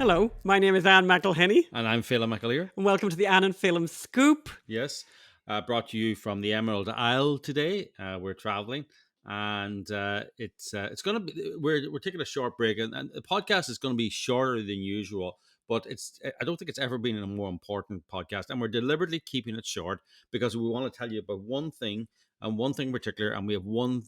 Hello, my name is Anne McElhenney. And I'm Phelim McAleer. And welcome to the Anne and Phelim Scoop. Yes, brought to you from the Emerald Isle today. We're traveling, and it's going to be. We're taking a short break, and the podcast is going to be shorter than usual. But I don't think it's ever been a more important podcast, and we're deliberately keeping it short because we want to tell you about one thing and one thing in particular, and we have one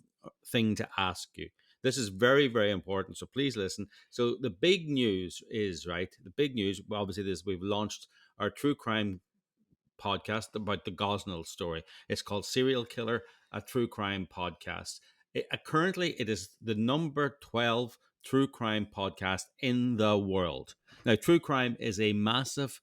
thing to ask you. This is very, very important. So please listen. So the big news is, right? The big news, well, obviously, is we've launched our true crime podcast about the Gosnell story. It's called Serial Killer, a true crime podcast. Currently, it is the number 12 true crime podcast in the world. Now, true crime is a massive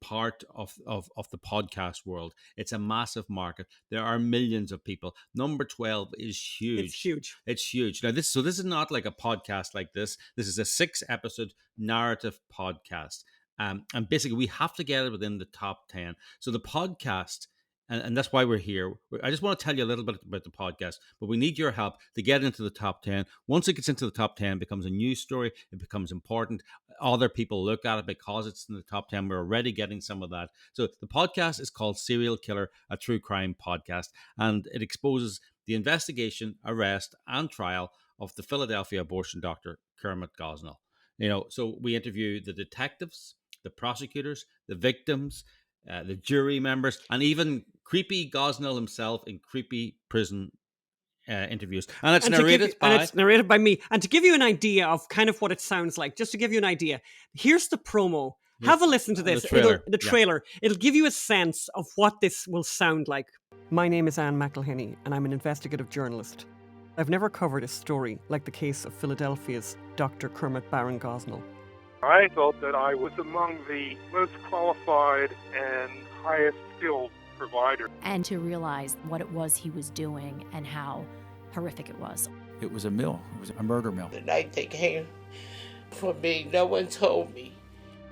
part of the podcast world. It's a massive market. There are millions of people. Number 12 is huge. It's huge. Now this is not like a podcast like this. This is a 6-episode narrative podcast. And basically we have to get it within the top 10. So the podcast, and that's why we're here. I just want to tell you a little bit about the podcast, but we need your help to get into the top 10. Once it gets into the top 10, it becomes a news story. It becomes important. Other people look at it because it's in the top 10. We're already getting some of that. So the podcast is called Serial Killer, a true crime podcast, and it exposes the investigation, arrest, and trial of the Philadelphia abortion doctor, Kermit Gosnell. So we interview the detectives, the prosecutors, the victims, the jury members, and even creepy Gosnell himself in creepy prison interviews. And it's narrated by me. And to give you an idea of kind of what it sounds like, just to give you an idea, here's the promo. Have a listen to this. The trailer. It'll give you a sense of what this will sound like. My name is Anne McElhenney, and I'm an investigative journalist. I've never covered a story like the case of Philadelphia's Dr. Kermit Baron Gosnell. I thought that I was among the most qualified and highest skilled provider. And to realize what it was he was doing and how horrific it was. It was a mill. It was a murder mill. The night they came for me, no one told me.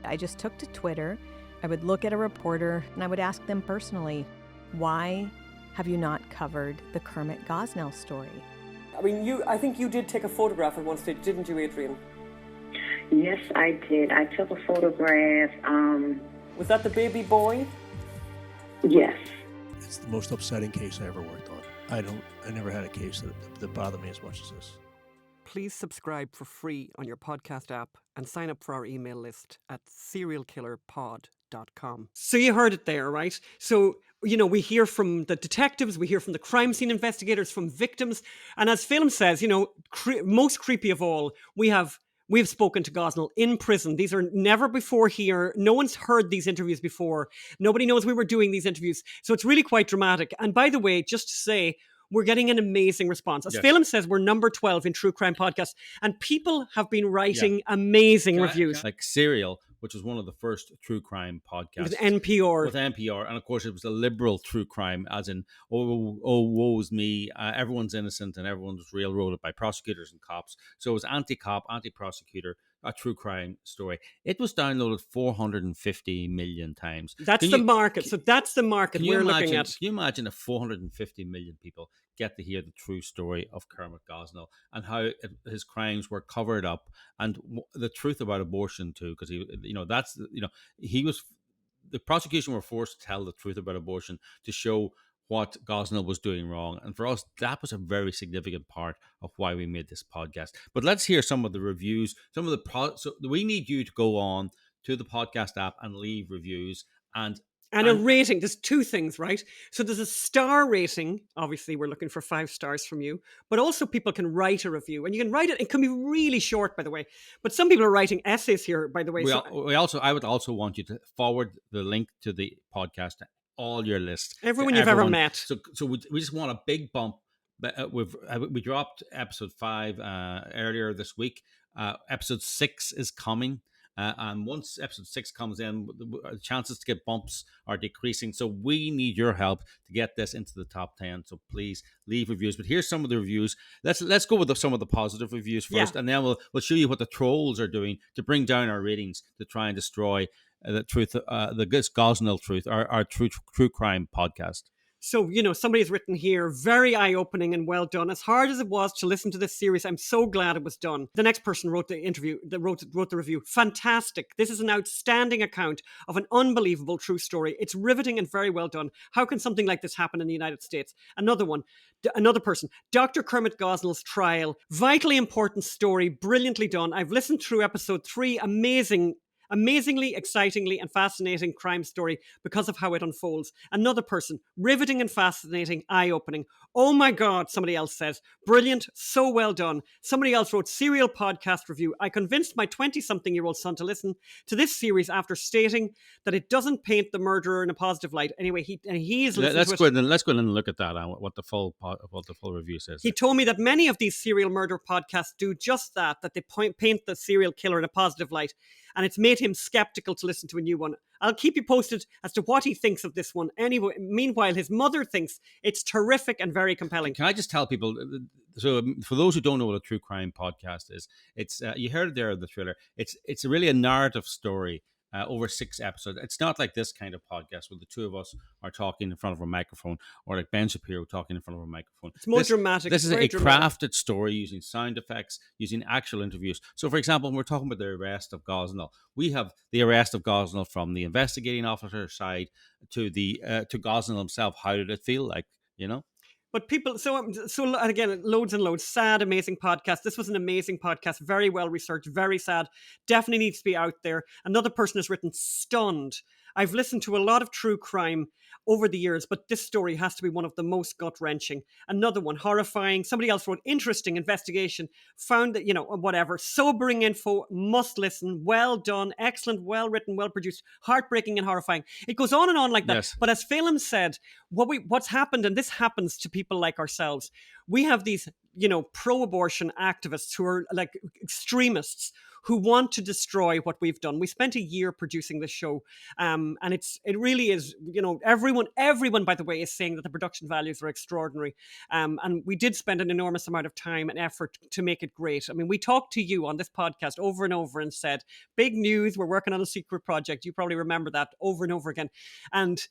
I just took to Twitter. I would look at a reporter and I would ask them personally, why have you not covered the Kermit Gosnell story? I mean, I think you did take a photograph at one stage, didn't you, Adrian? Yes, I did. I took a photograph. Was that the baby boy? Yes. It's the most upsetting case I ever worked on. I never had a case that bothered me as much as this. Please subscribe for free on your podcast app and sign up for our email list at serialkillerpod.com. So you heard it there, right? So, we hear from the detectives, we hear from the crime scene investigators, from victims. And as Phelim says, most creepy of all, We've spoken to Gosnell in prison. These are never before here. No one's heard these interviews before. Nobody knows we were doing these interviews. So it's really quite dramatic. And by the way, just to say, we're getting an amazing response. As Phelim says, we're number 12 in True Crime Podcasts. And people have been writing amazing reviews. Like Serial, which was one of the first true crime podcasts. With NPR. With NPR. And of course, it was a liberal true crime, as in, woe's me, everyone's innocent and everyone was railroaded by prosecutors and cops. So it was anti-cop, anti-prosecutor, a true crime story. It was downloaded 450 million times. That's the market. So that's the market we're looking at. Can you imagine if 450 million people get to hear the true story of Kermit Gosnell and how his crimes were covered up and the truth about abortion too? Because the prosecution were forced to tell the truth about abortion to show what Gosnell was doing wrong. And for us, that was a very significant part of why we made this podcast. But let's hear some of the reviews, so we need you to go on to the podcast app and leave reviews and a rating. There's two things, right? So there's a star rating. Obviously, we're looking for 5 stars from you. But also people can write a review. And you can write it. It can be really short, by the way. But some people are writing essays here, by the way. I would also want you to forward the link to the podcast to all your lists. Everyone you've ever met. So we just want a big bump. We dropped episode 5 earlier this week. Episode 6 is coming. And once episode 6 comes in, the chances to get bumps are decreasing. So we need your help to get this into the top 10. So please leave reviews. But here's some of the reviews. Let's go with some of the positive reviews first, and then we'll show you what the trolls are doing to bring down our ratings to try and destroy the truth, the Gosnell truth, our true crime podcast. So, somebody's written here, very eye-opening and well done. As hard as it was to listen to this series, I'm so glad it was done. The next person wrote the interview, that wrote the review. Fantastic. This is an outstanding account of an unbelievable true story. It's riveting and very well done. How can something like this happen in the United States? Another one. Another person, Dr. Kermit Gosnell's trial. Vitally important story, brilliantly done. I've listened through episode 3. Amazingly, excitingly, and fascinating crime story because of how it unfolds. Another person, riveting and fascinating, eye-opening. Oh my God, somebody else says. Brilliant, so well done. Somebody else wrote, serial podcast review. I convinced my 20-something-year-old son to listen to this series after stating that it doesn't paint the murderer in a positive light. Anyway, he is listening to it. Let's go in and look at that, what the full review says. He told me that many of these serial murder podcasts do just that they paint the serial killer in a positive light. And it's made him skeptical to listen to a new one. I'll keep you posted as to what he thinks of this one. Anyway, meanwhile, his mother thinks it's terrific and very compelling. Can I just tell people, so for those who don't know what a true crime podcast is, it's you heard there the trailer. It's really a narrative story. Over 6 episodes. It's not like this kind of podcast where the two of us are talking in front of a microphone, or like Ben Shapiro talking in front of a microphone. It's more dramatic. This is a dramatic. crafted story using sound effects, using actual interviews. So, for example, when we're talking about the arrest of Gosnell, we have the arrest of Gosnell from the investigating officer side to to Gosnell himself. How did it feel like? But people, so again, loads and loads, sad, amazing podcast. This was an amazing podcast, very well researched, very sad. Definitely needs to be out there. Another person has written, stunned. I've listened to a lot of true crime over the years, but this story has to be one of the most gut-wrenching. Another one, horrifying. Somebody else wrote, interesting investigation. Found that, whatever. Sobering info, must listen. Well done, excellent, well written, well produced. Heartbreaking and horrifying. It goes on and on like that. Yes. But as Phelan said, what's happened, and this happens to people like ourselves, we have these, pro-abortion activists who are like extremists who want to destroy what we've done. We spent a year producing this show, and it really is, everyone, by the way, is saying that the production values are extraordinary, and we did spend an enormous amount of time and effort to make it great. I mean, we talked to you on this podcast over and over and said, big news, we're working on a secret project. You probably remember that over and over again. And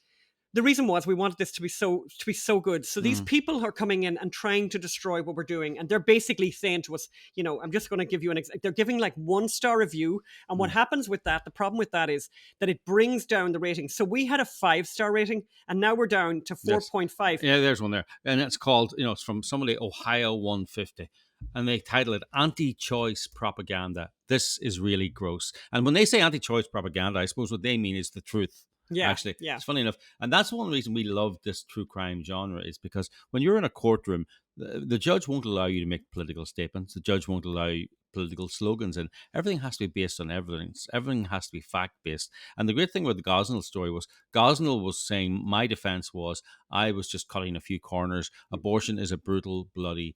the reason was we wanted this to be so good. So these people are coming in and trying to destroy what we're doing. And they're basically saying to us, I'm just going to give you they're giving like 1-star review. And what happens with that, the problem with that is that it brings down the rating. So we had a 5-star rating and now we're down to 4.5. Yes. Yeah, there's one there. And it's called, it's from somebody, Ohio 150. And they title it Anti-Choice Propaganda. This is really gross. And when they say anti-choice propaganda, I suppose what they mean is the truth. Yeah, actually, yeah. It's funny enough, and that's one reason we love this true crime genre, is because when you're in a courtroom, the judge won't allow you to make political statements. The judge won't allow political slogans, and everything has to be based on evidence. Everything has to be fact based. And the great thing with the Gosnell story was Gosnell was saying, my defense was, I was just cutting a few corners. Abortion is a brutal, bloody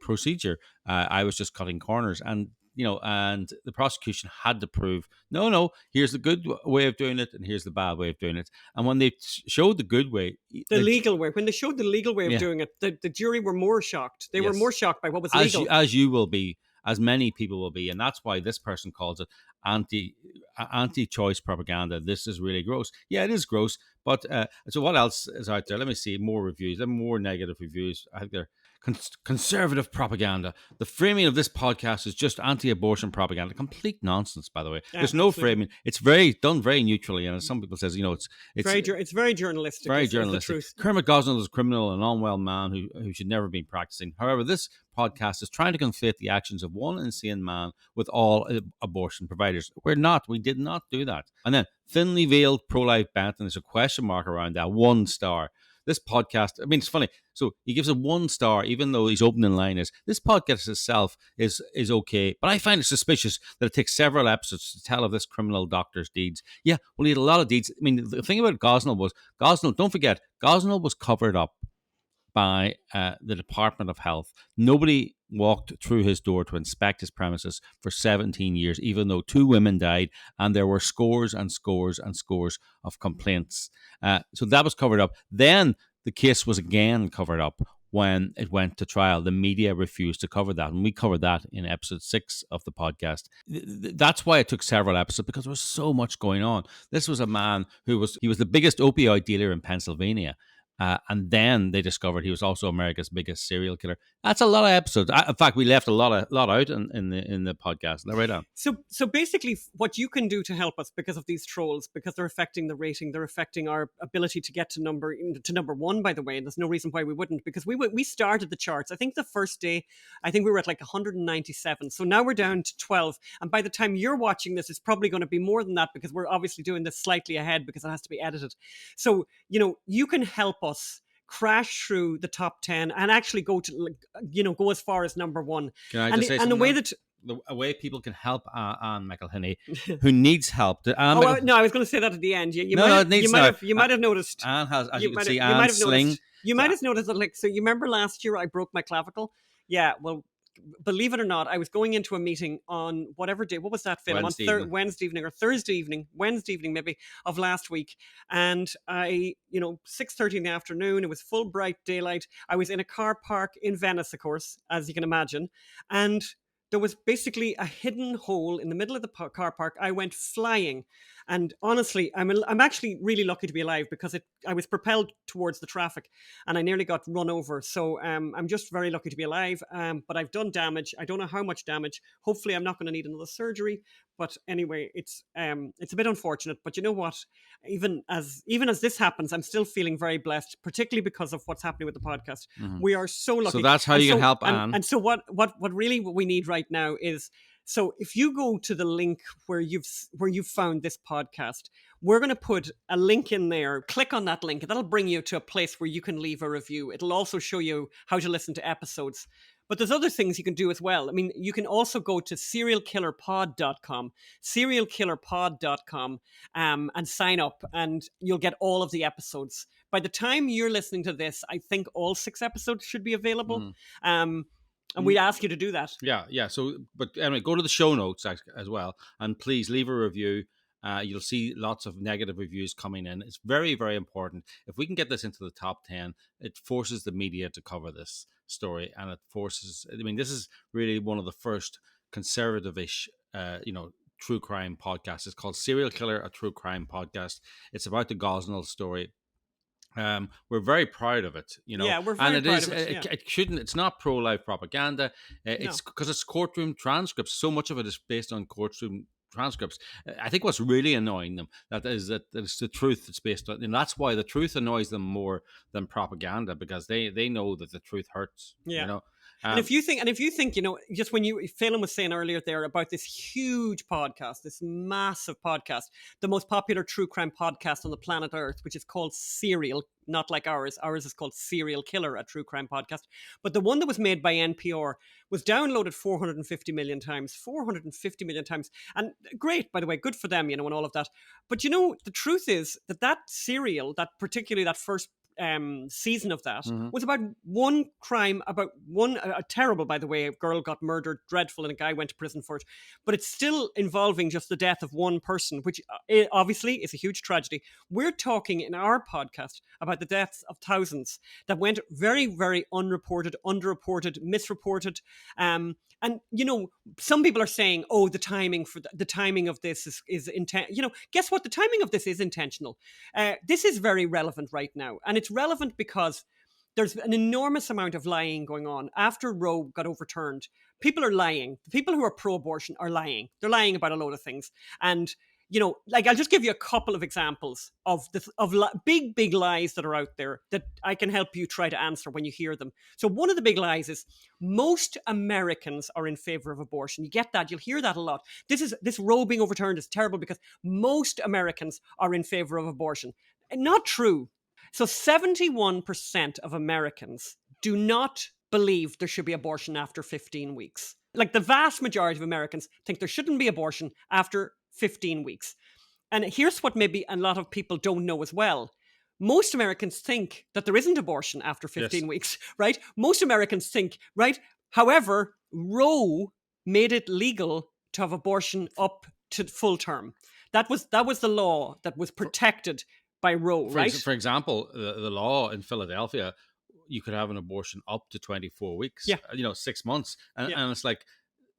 procedure. I was just cutting corners, and and the prosecution had to prove, no, here's the good way of doing it and here's the bad way of doing it. And when they showed the good way, legal way, when they showed the legal way of doing it, the jury were more shocked. They were more shocked by what was legal. As you will be, as many people will be. And that's why this person calls it anti-choice propaganda. This is really gross. Yeah, it is gross. But so what else is out there? Let me see more reviews. There are more negative reviews. I think they're conservative propaganda. The framing of this podcast is just anti-abortion propaganda. Complete nonsense, by the way. There's no framing. It's done very neutrally, and as some people says, it's very journalistic. Very journalistic. Kermit Gosnell is a criminal, an unwell man who should never be practicing. However, this podcast is trying to conflate the actions of one insane man with all abortion providers. We did not do that. And then thinly veiled pro-life bent, and there's a question mark around that. 1 star. This podcast, I mean, it's funny. So he gives it 1 star, even though his opening line is, this podcast itself is okay, but I find it suspicious that it takes several episodes to tell of this criminal doctor's deeds. Yeah, well, he had a lot of deeds. I mean, the thing about Gosnell, don't forget, Gosnell was covered up by the Department of Health. Nobody walked through his door to inspect his premises for 17 years, even though 2 women died and there were scores and scores and scores of complaints. So that was covered up. Then the case was again covered up when it went to trial. The media refused to cover that, and we covered that in episode 6 of the podcast. That's why it took several episodes, because there was so much going on. This was a man he was the biggest opioid dealer in Pennsylvania. And then they discovered he was also America's biggest serial killer. That's a lot of episodes. In fact, we left a lot out in the podcast. Now, right on. So basically, what you can do to help us because of these trolls, because they're affecting the rating, they're affecting our ability to get to number one. By the way, and there's no reason why we wouldn't, because we started the charts. I think the first day, I think we were at like 197. So now we're down to 12. And by the time you're watching this, it's probably going to be more than that, because we're obviously doing this slightly ahead because it has to be edited. So you can help us crash through the top 10 and actually go to go as far as number one. Can I just say something? And the way that the way people can help Anne McElhinney, who needs help. No, I was going to say that at the end. You might have noticed. Anne has, as you can see, Anne sling. You might have noticed that, like, so you remember last year I broke my clavicle? Yeah, well, believe it or not, I was going into a meeting on whatever day. What was that film? Wednesday evening or Thursday evening, Wednesday evening maybe of last week. And I, 6:30 in the afternoon, it was full bright daylight. I was in a car park in Venice, of course, as you can imagine. And there was basically a hidden hole in the middle of the car park. I went flying. And honestly, I'm actually really lucky to be alive, because I was propelled towards the traffic and I nearly got run over. So I'm just very lucky to be alive. But I've done damage. I don't know how much damage. Hopefully I'm not going to need another surgery. But anyway, it's a bit unfortunate. But you know what? Even as this happens, I'm still feeling very blessed, particularly because of what's happening with the podcast. Mm-hmm. We are so lucky. So that's how you can help Anne. And so what really we need right now is, so if you go to the link where you've found this podcast, we're going to put a link in there. Click on that link. That'll bring you to a place where you can leave a review. It'll also show you how to listen to episodes. But there's other things you can do as well. I mean, you can also go to serialkillerpod.com, serialkillerpod.com, and sign up, and you'll get all of the episodes. By the time you're listening to this, I think all 6 episodes should be available. And we'd ask you to do that. Yeah. So, but anyway, go to the show notes as well, and please leave a review. You'll see lots of negative reviews coming in. It's very, very important. If we can get this into the top 10, it forces the media to cover this story, and it forces. I mean, this is really one of the first conservative-ish, true crime podcasts. It's called Serial Killer, a true crime podcast. It's about the Gosnell story. We're very proud of it, Yeah, we're very proud of it. It shouldn't. It's not pro-life propaganda. It's because it's courtroom transcripts. So much of it is based on courtroom transcripts. I think what's really annoying them that it's the truth that's based on, and that's why the truth annoys them more than propaganda, because they know that the truth hurts. Yeah. And if you think, just when Phelan was saying earlier there about this huge podcast, this massive podcast, the most popular true crime podcast on the planet Earth, which is called Serial, not like ours. Ours is called Serial Killer, a true crime podcast. But the one that was made by NPR was downloaded 450 million times. 450 million times. And great, by the way, good for them, and all of that. But the truth is that Serial, particularly that first season of that, was about one crime, about one terrible, by the way, a girl got murdered, dreadful, and a guy went to prison for it, but it's still involving just the death of one person, which obviously is a huge tragedy. We're talking in our podcast about the deaths of thousands that went very, very unreported, underreported, misreported. And some people are saying, oh, the timing of this is intentional. Guess what? The timing of this is intentional. This is very relevant right now, and it's relevant because there's an enormous amount of lying going on. After Roe got overturned, people are lying. The people who are pro-abortion are lying. They're lying about a load of things. And, I'll just give you a couple of examples of big lies that are out there that I can help you try to answer when you hear them. So one of the big lies is most Americans are in favor of abortion. You get that. You'll hear that a lot. This Roe being overturned is terrible because most Americans are in favor of abortion. Not true. So 71% of Americans do not believe there should be abortion after 15 weeks. Like the vast majority of Americans think there shouldn't be abortion after 15 weeks. And here's what maybe a lot of people don't know as well. Most Americans think that there isn't abortion after 15 weeks, right? Most Americans think, right? However, Roe made it legal to have abortion up to full term. That was the law that was protected by Roe, right? For example, the law in Philadelphia, you could have an abortion up to 24 weeks, 6 months. And it's like,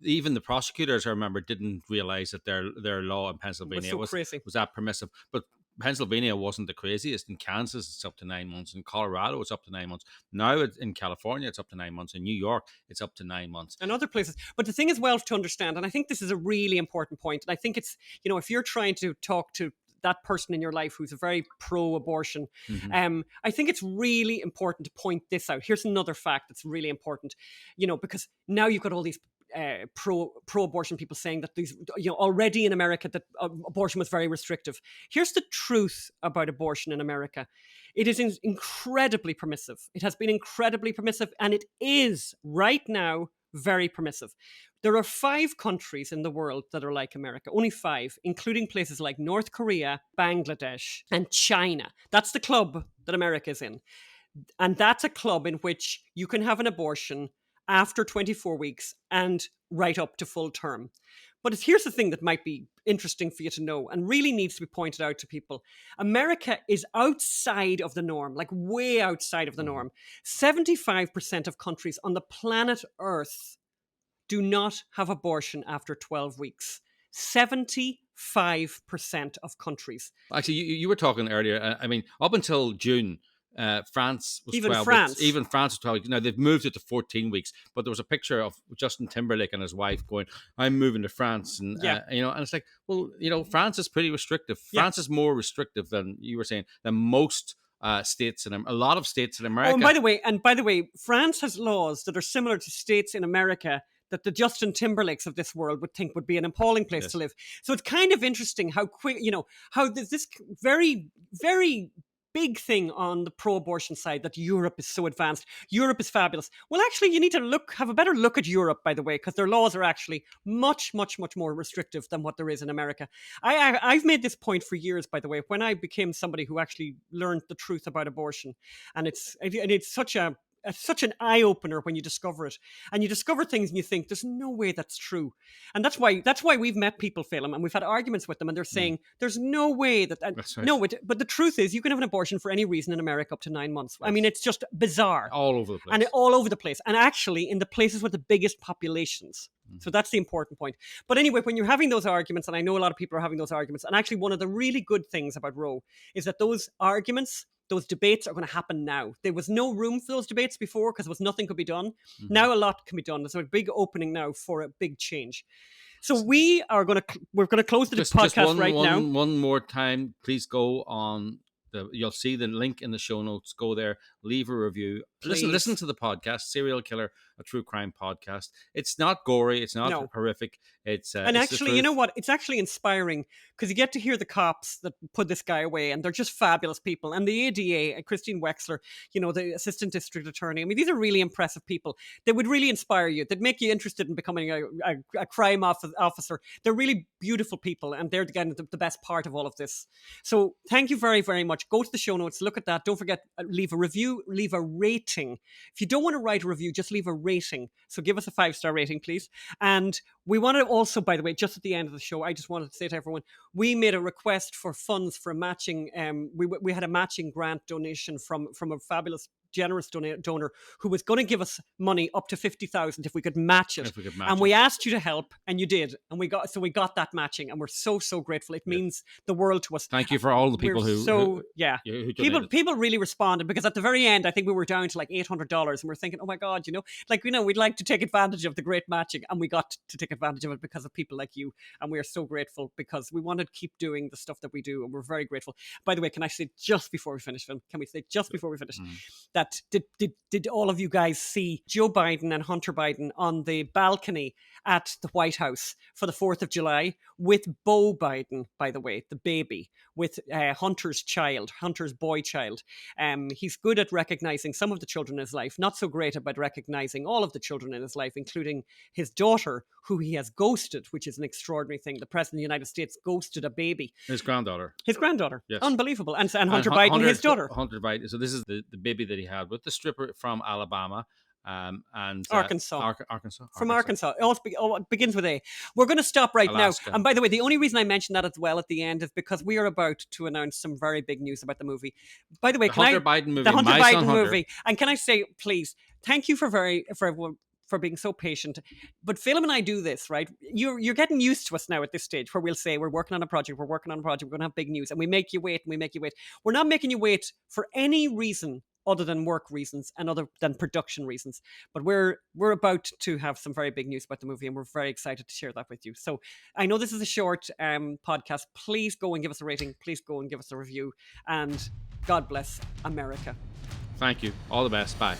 even the prosecutors, I remember, didn't realize that their law in Pennsylvania was that permissive. But Pennsylvania wasn't the craziest. In Kansas, it's up to 9 months. In Colorado, it's up to 9 months. Now in California, it's up to 9 months. In New York, it's up to 9 months. And other places. But the thing is well to understand, and I think this is a really important point, and I think it's, if you're trying to talk to that person in your life who's a very pro-abortion, I think it's really important to point this out. Here's another fact that's really important, because now you've got all these pro-abortion people saying that these, already in America that abortion was very restrictive. Here's the truth about abortion in America. It is incredibly permissive. It has been incredibly permissive, and it is right now very permissive. There are 5 countries in the world that are like America, only 5, including places like North Korea, Bangladesh, and China. That's the club that America is in. And that's a club in which you can have an abortion after 24 weeks and right up to full term. But here's the thing that might be interesting for you to know and really needs to be pointed out to people. America is outside of the norm, like way outside of the norm. 75% of countries on the planet Earth do not have abortion after 12 weeks. 75% of countries. Actually, you were talking earlier, up until June, France was even 12 France. weeks. Even France was 12 weeks. Now, they've moved it to 14 weeks, but there was a picture of Justin Timberlake and his wife going, I'm moving to France. And, and it's like, well, France is pretty restrictive. France is more restrictive than, you were saying, than most states in a lot of states in America. Oh, and by the way, France has laws that are similar to states in America that the Justin Timberlakes of this world would think would be an appalling place to live. So it's kind of interesting how quick, how there's this very, very big thing on the pro-abortion side that Europe is so advanced. Europe is fabulous. Well, actually, you need to have a better look at Europe, by the way, because their laws are actually much, much, much more restrictive than what there is in America. I've made this point for years, by the way, when I became somebody who actually learned the truth about abortion. And it's such an eye-opener when you discover it. And you discover things and you think, there's no way that's true. And that's why we've met people, Phelim, and we've had arguments with them, and they're saying, there's no way that... That's right. No, but the truth is, you can have an abortion for any reason in America up to 9 months. Yes. I mean, it's just bizarre. All over the place. And all over the place. And actually, in the places with the biggest populations. So that's the important point. But anyway, when you're having those arguments, and I know a lot of people are having those arguments, and actually one of the really good things about Roe is that those arguments... those debates are going to happen now. There was no room for those debates before because nothing could be done. Now a lot can be done. There's a big opening now for a big change. So we're going to close the podcast now. One more time, please go on. You'll see the link in the show notes. Go there, leave a review. Listen to the podcast, Serial Killer, a true crime podcast. It's not gory. It's not horrific. And actually, you know what? It's actually inspiring because you get to hear the cops that put this guy away, and they're just fabulous people. And the ADA, Christine Wexler, the assistant district attorney. I mean, these are really impressive people. They would really inspire you. They'd make you interested in becoming a crime officer. They're really beautiful people, and they're again the best part of all of this. So thank you very, very much. Go to the show notes, look at that. Don't forget, leave a review, leave a rating. If you don't want to write a review, just leave a rating. So give us a 5-star rating, please. And we want to also, by the way, just at the end of the show, I just wanted to say to everyone, we made a request for funds for a matching. We had a matching grant donation from a fabulous, generous donor who was going to give us money up to 50,000 if we could match it. And we asked you to help, and you did, and we got that matching, and we're so grateful. It means the world to us. Thank you for all the people who people really responded, because at the very end, I think we were down to like $800, and we're thinking, oh my God, we'd like to take advantage of the great matching, and we got to take advantage of it because of people like you, and we are so grateful because we want to keep doing the stuff that we do, and we're very grateful. By the way, can I say just before we finish, that did all of you guys see Joe Biden and Hunter Biden on the balcony at the White House for the 4th of July with Beau Biden, by the way, the baby, with Hunter's boy child. He's good at recognizing some of the children in his life, not so great about recognizing all of the children in his life, including his daughter, who he has ghosted, which is an extraordinary thing. The President of the United States ghosted a baby. His granddaughter. Yes. Unbelievable. And Hunter Biden, his daughter. Hunter Biden. So this is the baby that he had with the stripper from Alabama. And Arkansas. From Arkansas. It begins with A. We're going to stop right Alaska. now. And by the way, the only reason I mentioned that as well at the end is because we are about to announce some very big news about the movie. By the way, the Hunter Biden movie. The Hunter Biden movie. And can I say, please, thank you for everyone. for being so patient. But Phelim and I do this, right? You're getting used to us now at this stage where we'll say we're working on a project, we're going to have big news, and we make you wait. We're not making you wait for any reason other than work reasons and other than production reasons. But we're about to have some very big news about the movie, and we're very excited to share that with you. So I know this is a short podcast. Please go and give us a rating. Please go and give us a review. And God bless America. Thank you. All the best. Bye.